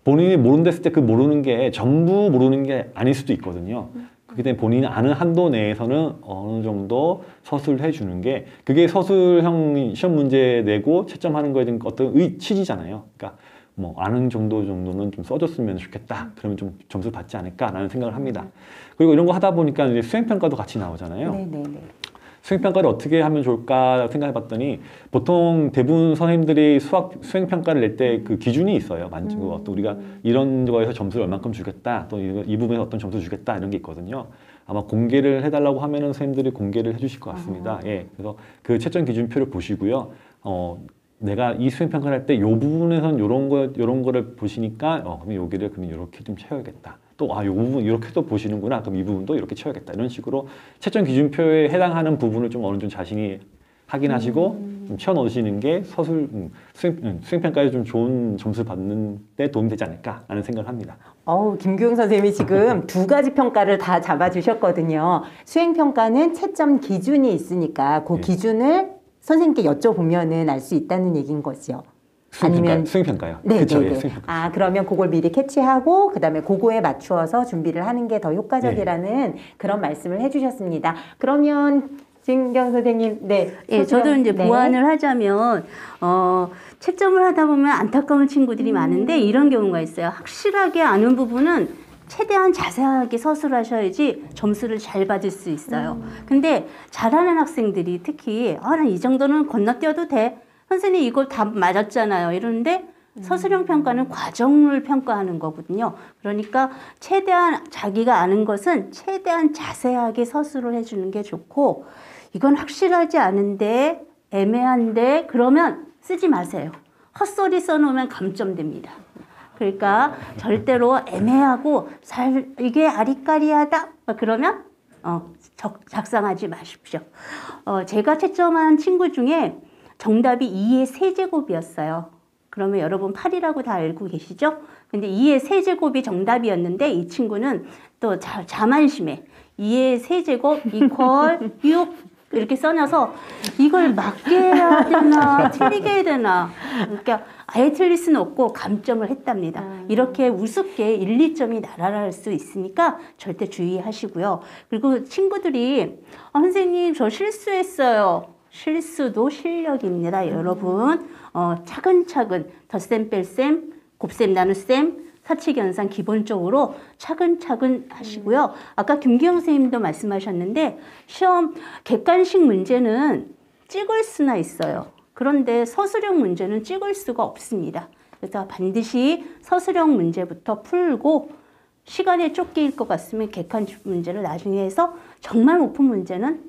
Speaker 3: 본인이 모른댔을 때 그 모르는 게 전부 모르는 게 아닐 수도 있거든요. 그렇기 때문에 본인이 아는 한도 내에서는 어느 정도 서술을 해주는 게 그게 서술형 시험 문제 내고 채점하는 거에 대한 어떤 취지잖아요. 그러니까 뭐 아는 정도는 좀 써줬으면 좋겠다. 그러면 좀 점수를 받지 않을까라는 생각을 합니다. 그리고 이런 거 하다 보니까 이제 수행평가도 같이 나오잖아요.
Speaker 1: 네네네.
Speaker 3: 수행평가를 어떻게 하면 좋을까 생각해봤더니 보통 대부분 선생님들이 수행평가를 낼 때 그 기준이 있어요. 어떤 우리가 이런 거에서 점수를 얼만큼 주겠다, 또 이 부분에서 어떤 점수를 주겠다 이런 게 있거든요. 아마 공개를 해달라고 하면은 선생님들이 공개를 해주실 것 같습니다. 예, 그래서 그 채점 기준표를 보시고요. 내가 이 수행평가를 할 때 이 부분에선 요런 거를 보시니까 그럼 여기를 그러면 이렇게 좀 채워야겠다. 또 이 부분 이렇게도 보시는구나. 그럼 이 부분도 이렇게 채워야겠다. 이런 식으로 채점 기준표에 해당하는 부분을 좀 어느 정도 자신이 확인하시고 좀 채워 넣으시는 게 수행평가에 좀 좋은 점수를 받는 데 도움이 되지 않을까라는 생각을 합니다.
Speaker 1: 김규영 선생님이 지금 두 가지 평가를 다 잡아주셨거든요. 수행평가는 채점 기준이 있으니까 그 기준을 선생님께 여쭤보면은 알 수 있다는 얘기인 거죠.
Speaker 3: 수행평가요.
Speaker 1: 네,
Speaker 3: 그쵸,
Speaker 1: 네,
Speaker 3: 예,
Speaker 1: 네.
Speaker 3: 수행평가.
Speaker 1: 그러면 그걸 미리 캐치하고 그다음에 그거에 맞추어서 준비를 하는 게 더 효과적이라는 그런 말씀을 해주셨습니다. 그러면 진경 선생님, 네.
Speaker 2: 예, 저도 이제 보완을 하자면 채점을 하다 보면 안타까운 친구들이 많은데 이런 경우가 있어요. 확실하게 아는 부분은 최대한 자세하게 서술하셔야지 점수를 잘 받을 수 있어요. 근데 잘하는 학생들이 특히 난 이 정도는 건너뛰어도 돼. 선생님 이거 다 맞았잖아요. 이러는데 서술형 평가는 과정을 평가하는 거거든요. 그러니까 최대한 자기가 아는 것은 최대한 자세하게 서술을 해주는 게 좋고 이건 확실하지 않은데 애매한데 그러면 쓰지 마세요. 헛소리 써놓으면 감점됩니다. 그러니까 절대로 애매하고 이게 아리까리하다 그러면 작성하지 마십시오. 제가 채점한 친구 중에 정답이 2의 세제곱이었어요. 그러면 여러분 8이라고 다 알고 계시죠? 근데 2의 세제곱이 정답이었는데 이 친구는 또 자만심에 2의 세제곱 이퀄 6 이렇게 써놔서 이걸 맞게 해야 되나 틀리게 해야 되나 그러니까 아예 틀릴 수는 없고 감점을 했답니다. 이렇게 우습게 1, 2점이 날아갈 수 있으니까 절대 주의하시고요. 그리고 친구들이 선생님 저 실수했어요. 실수도 실력입니다. 여러분 차근차근 덧셈 뺄셈 곱셈 나눗셈 사칙연산 기본적으로 차근차근 하시고요. 아까 김기영 선생님도 말씀하셨는데 시험 객관식 문제는 찍을 수나 있어요. 그런데 서술형 문제는 찍을 수가 없습니다. 그래서 반드시 서술형 문제부터 풀고 시간에 쫓길 것 같으면 객관식 문제를 나중에 해서 정말 못 푼 문제는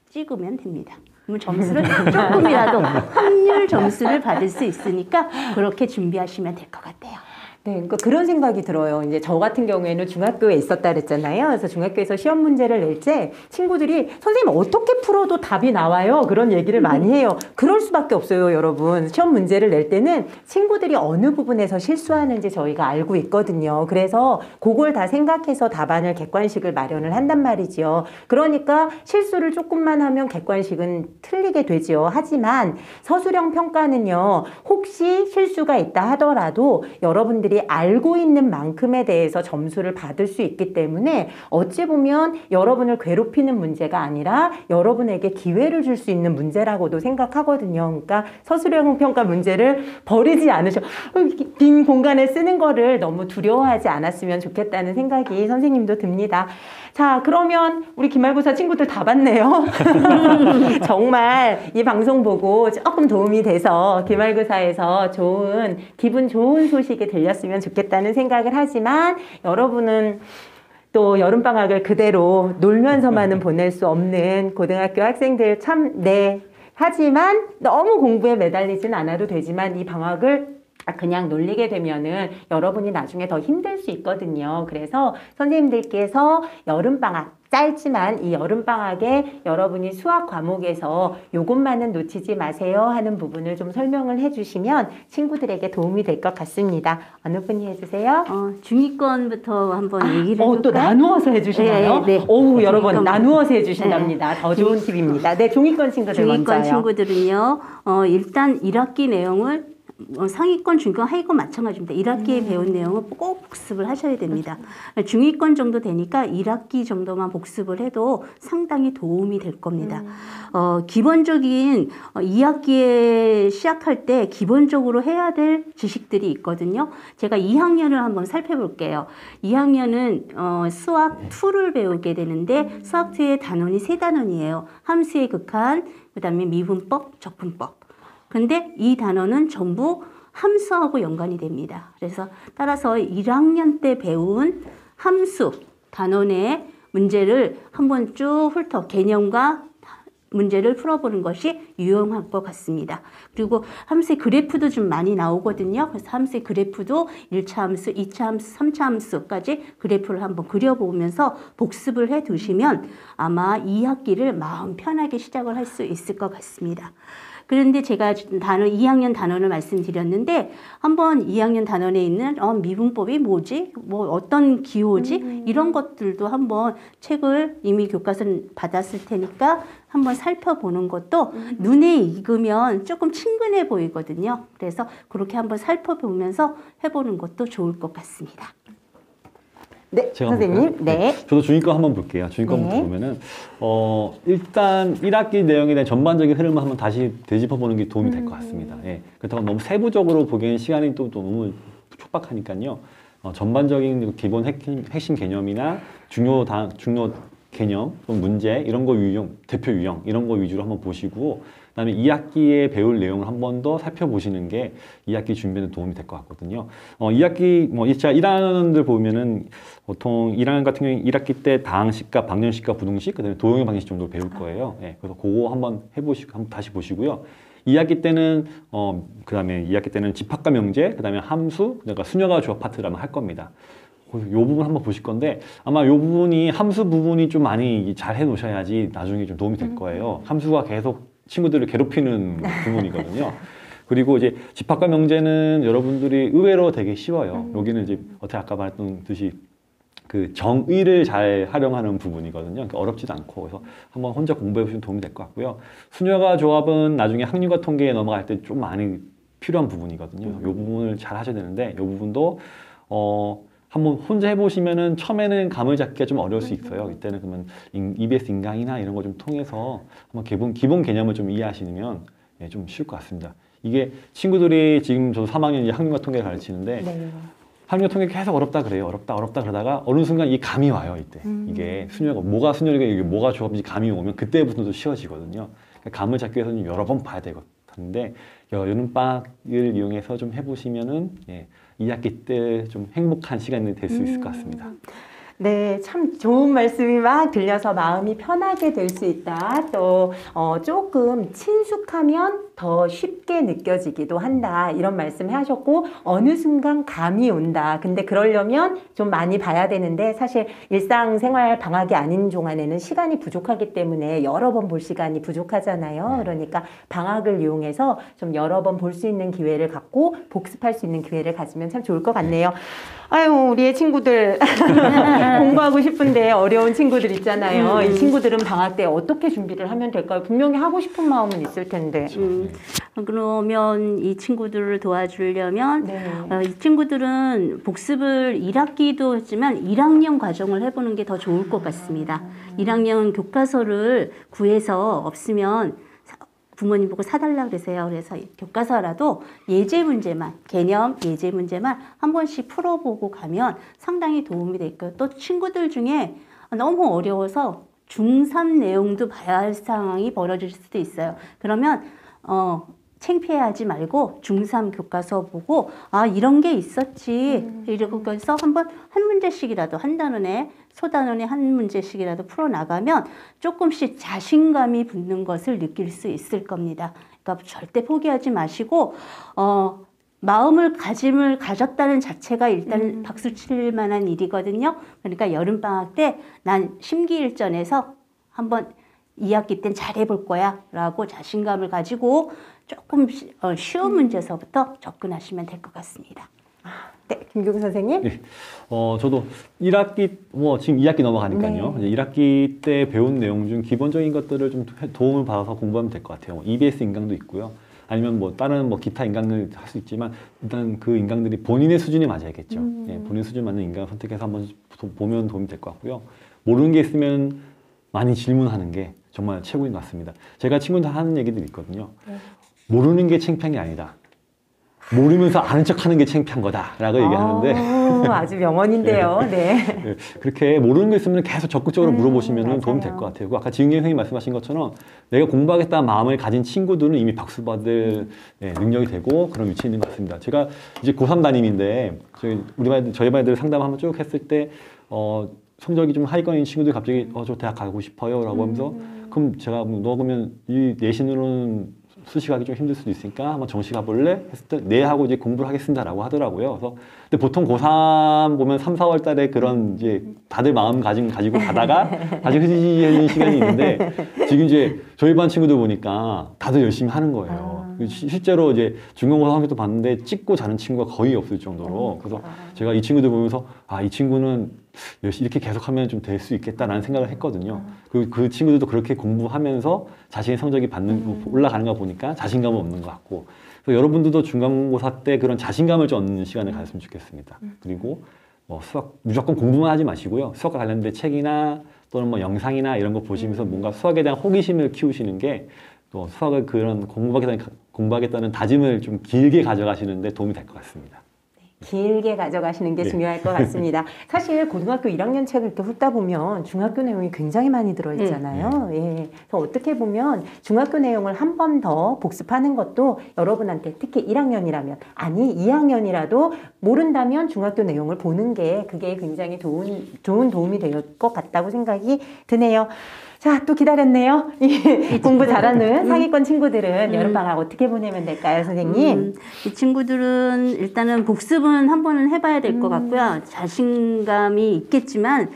Speaker 2: 찍으면 됩니다. 그러면 점수를 조금이라도 확률 점수를 받을 수 있으니까 그렇게 준비하시면 될 것 같아요.
Speaker 1: 네, 그러니까 그런 생각이 들어요. 이제 저 같은 경우에는 중학교에 있었다 그랬잖아요. 그래서 중학교에서 시험 문제를 낼 때 친구들이 선생님 어떻게 풀어도 답이 나와요. 그런 얘기를 많이 해요. 그럴 수밖에 없어요, 여러분. 시험 문제를 낼 때는 친구들이 어느 부분에서 실수하는지 저희가 알고 있거든요. 그래서 그걸 다 생각해서 답안을 객관식을 마련을 한단 말이죠. 그러니까 실수를 조금만 하면 객관식은 틀리게 되죠. 하지만 서술형 평가는요. 혹시 실수가 있다 하더라도 여러분들이 알고 있는 만큼에 대해서 점수를 받을 수 있기 때문에 어찌 보면 여러분을 괴롭히는 문제가 아니라 여러분에게 기회를 줄 수 있는 문제라고도 생각하거든요. 그러니까 서술형 평가 문제를 버리지 않으셔. 빈 공간에 쓰는 거를 너무 두려워하지 않았으면 좋겠다는 생각이 선생님도 듭니다. 자, 그러면 우리 기말고사 친구들 다 봤네요. 정말 이 방송 보고 조금 도움이 돼서 기말고사에서 기분 좋은 소식이 들렸으면 좋겠다는 생각을 하지만 여러분은 또 여름방학을 그대로 놀면서만은 보낼 수 없는 고등학교 학생들 하지만 너무 공부에 매달리진 않아도 되지만 이 방학을 그냥 놀리게 되면은 여러분이 나중에 더 힘들 수 있거든요. 그래서 선생님들께서 여름방학 짧지만 이 여름방학에 여러분이 수학 과목에서 요것만은 놓치지 마세요 하는 부분을 좀 설명을 해주시면 친구들에게 도움이 될 것 같습니다. 어느 분이 해주세요?
Speaker 2: 중위권부터 한번 얘기를 해볼까요?
Speaker 1: 또 나누어서 해주시나요?
Speaker 2: 네.
Speaker 1: 오, 여러분
Speaker 2: 중위권.
Speaker 1: 나누어서 해주신답니다. 더 좋은 팁입니다. 네, 종이권 친구들
Speaker 2: 중위권
Speaker 1: 먼저요.
Speaker 2: 친구들은요, 일단 1학기 내용을 상위권, 중위권, 하위권 마찬가지입니다. 1학기에 배운 내용을 꼭 복습을 하셔야 됩니다. 중위권 정도 되니까 1학기 정도만 복습을 해도 상당히 도움이 될 겁니다. 기본적인 2학기에 시작할 때 기본적으로 해야 될 지식들이 있거든요. 제가 2학년을 한번 살펴볼게요. 2학년은 수학 2를 배우게 되는데 수학 2의 단원이 3단원이에요. 함수의 극한, 그 다음에 미분법, 적분법. 근데 이 단어는 전부 함수하고 연관이 됩니다. 그래서 따라서 1학년 때 배운 함수 단원의 문제를 한번 쭉 훑어 개념과 문제를 풀어보는 것이 유용할 것 같습니다. 그리고 함수의 그래프도 좀 많이 나오거든요. 그래서 함수의 그래프도 1차 함수, 2차 함수, 3차 함수까지 그래프를 한번 그려보면서 복습을 해 두시면 아마 2학기를 마음 편하게 시작을 할 수 있을 것 같습니다. 그런데 제가 2학년 단원을 말씀드렸는데 한번 2학년 단원에 있는 미분법이 뭐지? 뭐 어떤 기호지? 이런 것들도 한번 책을 이미 교과서는 받았을 테니까 한번 살펴보는 것도 눈에 익으면 조금 친근해 보이거든요. 그래서 그렇게 한번 살펴보면서 해보는 것도 좋을 것 같습니다.
Speaker 1: 네,
Speaker 3: 제가
Speaker 1: 선생님.
Speaker 3: 볼까요?
Speaker 1: 네.
Speaker 3: 저도 중위권 한번 볼게요. 중위권부터
Speaker 1: 네.
Speaker 3: 보면은 일단 1학기 내용에 대한 전반적인 흐름을 한번 다시 되짚어 보는 게 도움이 될 것 같습니다. 예. 그렇다고 너무 세부적으로 보기에는 시간이 또 너무 촉박하니까요. 전반적인 기본 핵심 개념이나 중요 개념, 문제 이런 거 유형, 대표 유형 이런 거 위주로 한번 보시고 그다음에 2학기에 배울 내용을 한 번 더 살펴보시는 게 2학기 준비에는 도움이 될 것 같거든요. 2학기 1학년들 보면은 보통 1학년 같은 경우에 1학기 때 다항식과 방정식과 부등식, 그다음에 도형의 방정식 정도 배울 거예요. 예, 그래서 그거 한번 해보시고 한번 다시 보시고요. 2학기 때는 그다음에 2학기 때는 집합과 명제, 그다음에 함수, 그러니까 수녀가 조합 파트를 아마 할 겁니다. 이 부분 한번 보실 건데 아마 이 부분이 함수 부분이 좀 많이 잘 해놓으셔야지 나중에 좀 도움이 될 거예요. 함수가 계속 친구들을 괴롭히는 부분이거든요. 그리고 이제 집합과 명제는 여러분들이 의외로 되게 쉬워요. 여기는 이제 어떻게 아까 말했던 듯이 그 정의를 잘 활용하는 부분이거든요. 그러니까 어렵지도 않고 그래서 한번 혼자 공부해 보시면 도움이 될 것 같고요. 수녀가 조합은 나중에 학률과 통계에 넘어갈 때 좀 많이 필요한 부분이거든요. 이 부분을 잘 하셔야 되는데 이 부분도 한번 혼자 해보시면은 처음에는 감을 잡기가 좀 어려울 수 있어요. 이때는 그러면 EBS 인강이나 이런 거 좀 통해서 한번 기본 개념을 좀 이해하시면 좀 쉬울 것 같습니다. 이게 친구들이 지금 저도 3학년 이제 학문과 통계를 가르치는데
Speaker 1: 네.
Speaker 3: 학문과 통계 계속 어렵다 그래요. 어렵다 그러다가 어느 순간 이 감이 와요. 이때 이게 수녀가 뭐가 수녀이고 이게 뭐가 조합인지 감이 오면 그때부터도 쉬워지거든요. 그러니까 감을 잡기 위해서는 여러 번 봐야 되거든요. 여름방학을 이용해서 좀 해보시면은 2학기 때 좀 행복한 시간이 될 수 있을 것 같습니다.
Speaker 1: 네, 참 좋은 말씀이 막 들려서 마음이 편하게 될 수 있다. 또 조금 친숙하면 더 쉽게 느껴지기도 한다. 이런 말씀 하셨고 어느 순간 감이 온다. 근데 그러려면 좀 많이 봐야 되는데 사실 일상생활 방학이 아닌 동안에는 시간이 부족하기 때문에 여러 번 볼 시간이 부족하잖아요. 그러니까 방학을 이용해서 좀 여러 번 볼 수 있는 기회를 갖고 복습할 수 있는 기회를 가지면 참 좋을 것 같네요. 아유, 우리의 친구들 공부하고 싶은데 어려운 친구들 있잖아요. 이 친구들은 방학 때 어떻게 준비를 하면 될까요? 분명히 하고 싶은 마음은 있을 텐데.
Speaker 2: 그러면 이 친구들을 도와주려면
Speaker 1: 네.
Speaker 2: 이 친구들은 복습을 1학기도 했지만 1학년 과정을 해보는 게 더 좋을 것 같습니다. 1학년 교과서를 구해서 없으면 부모님 보고 사달라 그러세요. 그래서 교과서라도 예제 문제만, 개념 예제 문제만 한 번씩 풀어보고 가면 상당히 도움이 될 거예요. 또 친구들 중에 너무 어려워서 중3 내용도 봐야 할 상황이 벌어질 수도 있어요. 그러면 창피해하지 말고 중3 교과서 보고 이런 게 있었지 이러고 해서 한번 한 문제씩이라도 한 단원에 소단원에 한 문제씩이라도 풀어나가면 조금씩 자신감이 붙는 것을 느낄 수 있을 겁니다. 그러니까 절대 포기하지 마시고 마음을 가졌다는 자체가 일단 박수 칠 만한 일이거든요. 그러니까 여름방학 때 난 심기일전해서 한번 2학기 땐 잘해볼 거야 라고 자신감을 가지고 조금 쉬운 문제서부터 접근하시면 될 것 같습니다.
Speaker 1: 네, 김교구 선생님.
Speaker 3: 네. 저도 1학기, 지금 2학기 넘어가니까요.
Speaker 1: 네.
Speaker 3: 이제 1학기 때 배운 내용 중 기본적인 것들을 좀 도움을 받아서 공부하면 될 것 같아요. EBS 인강도 있고요. 아니면 다른 기타 인강을 할 수 있지만, 일단 그 인강들이 본인의 수준에 맞아야겠죠. 예, 본인 수준 맞는 인강을 선택해서 한번 보면 도움이 될 것 같고요. 모르는 게 있으면 많이 질문하는 게 정말 최고인 것 같습니다. 제가 친구들 하는 얘기들이 있거든요. 모르는 게 창피한 게 아니다. 모르면서 아는 척 하는 게 창피한 거다라고 얘기하는데
Speaker 1: 아주 명언인데요. 네.
Speaker 3: 네, 그렇게 모르는 거 있으면 계속 적극적으로 물어보시면 도움이 될
Speaker 1: 맞아요.
Speaker 3: 것 같아요. 아까 지은경 선생님이 말씀하신 것처럼 내가 공부하겠다는 마음을 가진 친구들은 이미 박수 받을 능력이 되고 그런 위치에 있는 것 같습니다. 제가 이제 고3 담임인데 저희 반 애들 상담 한번 쭉 했을 때 성적이 좀 하위권인 친구들 갑자기 저 대학 가고 싶어요 라고 하면서 그럼 제가 너 그러면 이 내신으로는 수시 가기 좀 힘들 수도 있으니까 한번 정시 가볼래? 했을 때 네 하고 이제 공부를 하겠습니다 라고 하더라고요. 그래서 근데 보통 고3 보면 3, 4월 달에 그런 이제 다들 마음가짐 가지고 가다가 다시 흐지지는 시간이 있는데 지금 이제 저희 반 친구들 보니까 다들 열심히 하는 거예요. 실제로 이제 중간고사 성적도 봤는데 찍고 자는 친구가 거의 없을 정도로 그래서 제가 이 친구들 보면서 이 친구는 이렇게 계속하면 좀 될 수 있겠다라는 생각을 했거든요. 그 친구들도 그렇게 공부하면서 자신의 성적이 올라가는 거 보니까 자신감은 없는 것 같고 그래서 여러분들도 중간고사 때 그런 자신감을 좀 얻는 시간을 가졌으면 좋겠습니다. 그리고 수학 무조건 공부만 하지 마시고요. 수학과 관련된 책이나 또는 영상이나 이런 거 보시면서 뭔가 수학에 대한 호기심을 키우시는 게 또 수학을 그런 공부하겠다는 다짐을 좀 길게 가져가시는데 도움이 될 것 같습니다.
Speaker 1: 길게 가져가시는 게 중요할 것 같습니다. 사실 고등학교 1학년 책을 이렇게 훑다 보면 중학교 내용이 굉장히 많이 들어있잖아요. 예. 그래서 어떻게 보면 중학교 내용을 한 번 더 복습하는 것도 여러분한테 특히 1학년이라면 아니 2학년이라도 모른다면 중학교 내용을 보는 게 그게 굉장히 좋은 도움이 될 것 같다고 생각이 드네요. 자, 또 기다렸네요. 공부 잘하는 상위권 친구들은 여름방학 어떻게 보내면 될까요, 선생님?
Speaker 2: 이 친구들은 일단은 복습은 한 번은 해봐야 될 것 같고요. 자신감이 있겠지만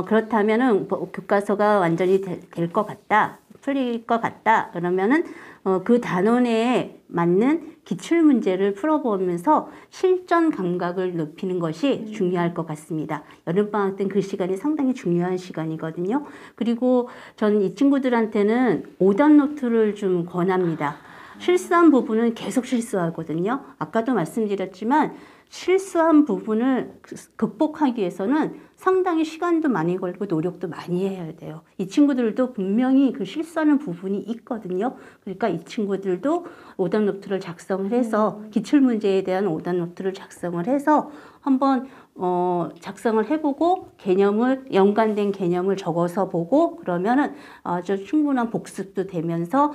Speaker 2: 그렇다면은 교과서가 완전히 될 것 같다, 풀릴 것 같다 그러면은 그 단원에 맞는 기출 문제를 풀어보면서 실전 감각을 높이는 것이 중요할 것 같습니다. 여름방학 땐 그 시간이 상당히 중요한 시간이거든요. 그리고 전 이 친구들한테는 오답 노트를 좀 권합니다. 실수한 부분은 계속 실수하거든요. 아까도 말씀드렸지만 실수한 부분을 극복하기 위해서는 상당히 시간도 많이 걸리고 노력도 많이 해야 돼요. 이 친구들도 분명히 그 실수하는 부분이 있거든요. 그러니까 이 친구들도 오답 노트를 작성을 해서 기출문제에 대한 오답 노트를 작성을 해서 한번 작성을 해보고 연관된 개념을 적어서 보고 그러면은 아주 충분한 복습도 되면서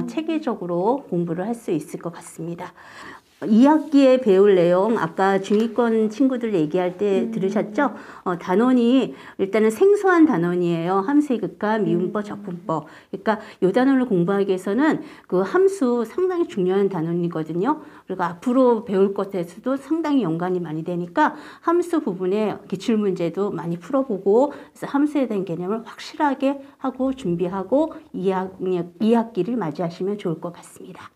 Speaker 2: 체계적으로 공부를 할 수 있을 것 같습니다. 2학기에 배울 내용 아까 중위권 친구들 얘기할 때 들으셨죠? 단원이 일단은 생소한 단원이에요. 함수의 극한, 미분법, 적분법. 그러니까 이 단원을 공부하기 위해서는 그 함수 상당히 중요한 단원이거든요. 그리고 앞으로 배울 것에서도 상당히 연관이 많이 되니까 함수 부분에 기출문제도 많이 풀어보고 그래서 함수에 대한 개념을 확실하게 하고 준비하고 2학기를 맞이하시면 좋을 것 같습니다.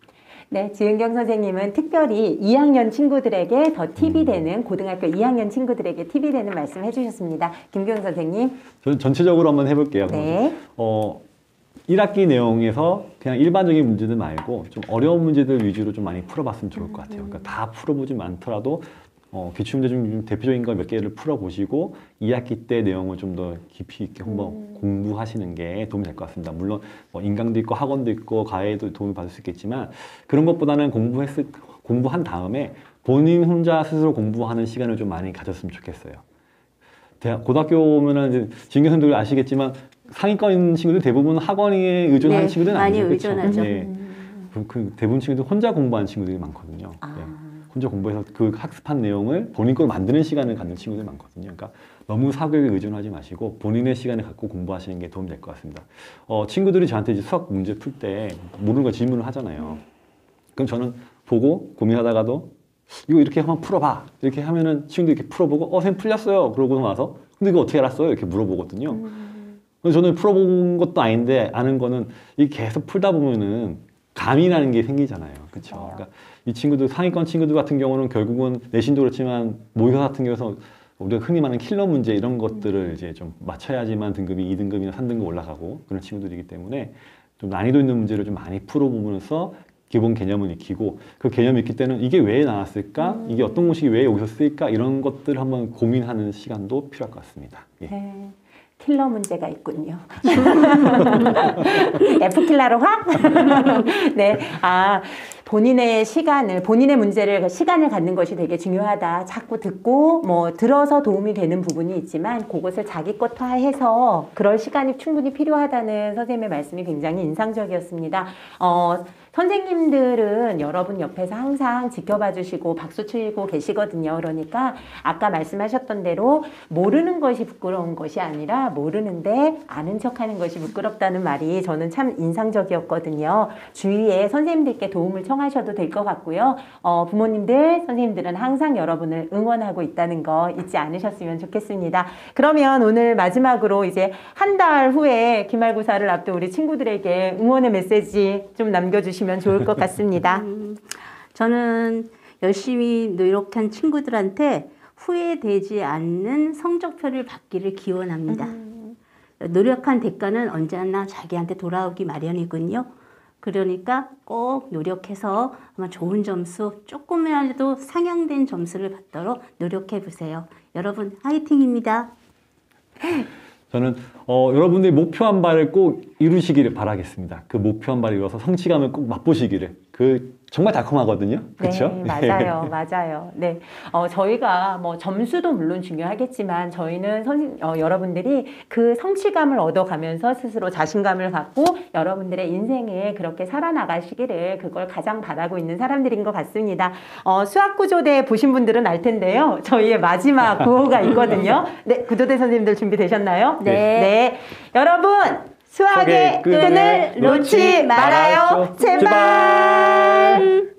Speaker 1: 네, 지은경 선생님은 특별히 2학년 친구들에게 더 팁이 되는 고등학교 2학년 친구들에게 팁이 되는 말씀 해주셨습니다. 김경 선생님.
Speaker 3: 저는 전체적으로 한번 해볼게요.
Speaker 1: 네.
Speaker 3: 1학기 내용에서 그냥 일반적인 문제들 말고 좀 어려운 문제들 위주로 좀 많이 풀어봤으면 좋을 것 같아요. 그러니까 다 풀어보지 않더라도 기출문제 중 대표적인 거 몇 개를 풀어보시고 2학기 때 내용을 좀 더 깊이 있게 한번 공부하시는 게 도움이 될 것 같습니다. 물론 인강도 있고 학원도 있고 과외도 도움이 받을 수 있겠지만 그런 것보다는 공부한 다음에 본인 혼자 스스로 공부하는 시간을 좀 많이 가졌으면 좋겠어요. 고등학교 오면은 이제 진교생들 아시겠지만 상위권 친구들 대부분 학원에 의존하는 친구들은
Speaker 2: 많이
Speaker 3: 아니에요.
Speaker 2: 의존하죠.
Speaker 3: 네. 그 대부분 친구들 혼자 공부하는 친구들이 많거든요. 네. 혼자 공부해서 그 학습한 내용을 본인 걸 만드는 시간을 갖는 친구들이 많거든요. 그러니까 너무 사교육에 의존하지 마시고 본인의 시간을 갖고 공부하시는 게 도움이 될 것 같습니다. 친구들이 저한테 이제 수학 문제 풀 때 모르는 거 질문을 하잖아요. 그럼 저는 보고 고민하다가도 이거 이렇게 한번 풀어봐. 이렇게 하면은 친구들 이렇게 풀어보고 선생님 풀렸어요. 그러고 나서 근데 이거 어떻게 알았어요? 이렇게 물어보거든요. 그래서 저는 풀어본 것도 아닌데 아는 거는 이 계속 풀다 보면은 감이라는 게 생기잖아요. 그렇죠? 그러니까 이 친구들 상위권 친구들 같은 경우는 결국은 내신도 그렇지만 모의고사 같은 경우에서 우리가 흔히 말하는 킬러 문제 이런 것들을 이제 좀 맞춰야지만 등급이 2등급이나 3등급 올라가고 그런 친구들이기 때문에 좀 난이도 있는 문제를 좀 많이 풀어보면서 기본 개념을 익히고 그 개념을 익힐 때는 이게 왜 나왔을까? 이게 어떤 공식이 왜 여기서 쓰일까? 이런 것들을 한번 고민하는 시간도 필요할 것 같습니다. 예.
Speaker 1: 네. 킬러 문제가 있군요. F킬러로 확? 네. 본인의 본인의 문제를, 시간을 갖는 것이 되게 중요하다. 자꾸 듣고, 들어서 도움이 되는 부분이 있지만, 그것을 자기 것화해서 그럴 시간이 충분히 필요하다는 선생님의 말씀이 굉장히 인상적이었습니다. 선생님들은 여러분 옆에서 항상 지켜봐 주시고 박수 치고 계시거든요. 그러니까 아까 말씀하셨던 대로 모르는 것이 부끄러운 것이 아니라 모르는데 아는 척하는 것이 부끄럽다는 말이 저는 참 인상적이었거든요. 주위에 선생님들께 도움을 청하셔도 될 것 같고요. 부모님들, 선생님들은 항상 여러분을 응원하고 있다는 거 잊지 않으셨으면 좋겠습니다. 그러면 오늘 마지막으로 이제 한 달 후에 기말고사를 앞둔 우리 친구들에게 응원의 메시지 좀 남겨주시면 좋을 것 같습니다.
Speaker 2: 저는 열심히 노력한 친구들한테 후회되지 않는 성적표를 받기를 기원합니다. 노력한 대가는 언제나 자기한테 돌아오기 마련이군요. 그러니까 꼭 노력해서 아마 좋은 점수, 조금이라도 상향된 점수를 받도록 노력해 보세요. 여러분 화이팅입니다.
Speaker 3: 저는 여러분들이 목표한 바를 꼭 이루시기를 바라겠습니다. 그 목표한 바를 이뤄서 성취감을 꼭 맛보시기를. 정말 달콤하거든요. 그렇죠?
Speaker 1: 네, 맞아요. 맞아요. 네. 저희가 점수도 물론 중요하겠지만 저희는 여러분들이 그 성취감을 얻어가면서 스스로 자신감을 갖고 여러분들의 인생을 그렇게 살아나가시기를 그걸 가장 바라고 있는 사람들인 것 같습니다. 수학구조대 보신 분들은 알 텐데요. 저희의 마지막 구호가 있거든요. 네, 구조대 선생님들 준비되셨나요?
Speaker 2: 네.
Speaker 1: 네. 여러분, 수학의 끈을 놓지 말아요. 제발.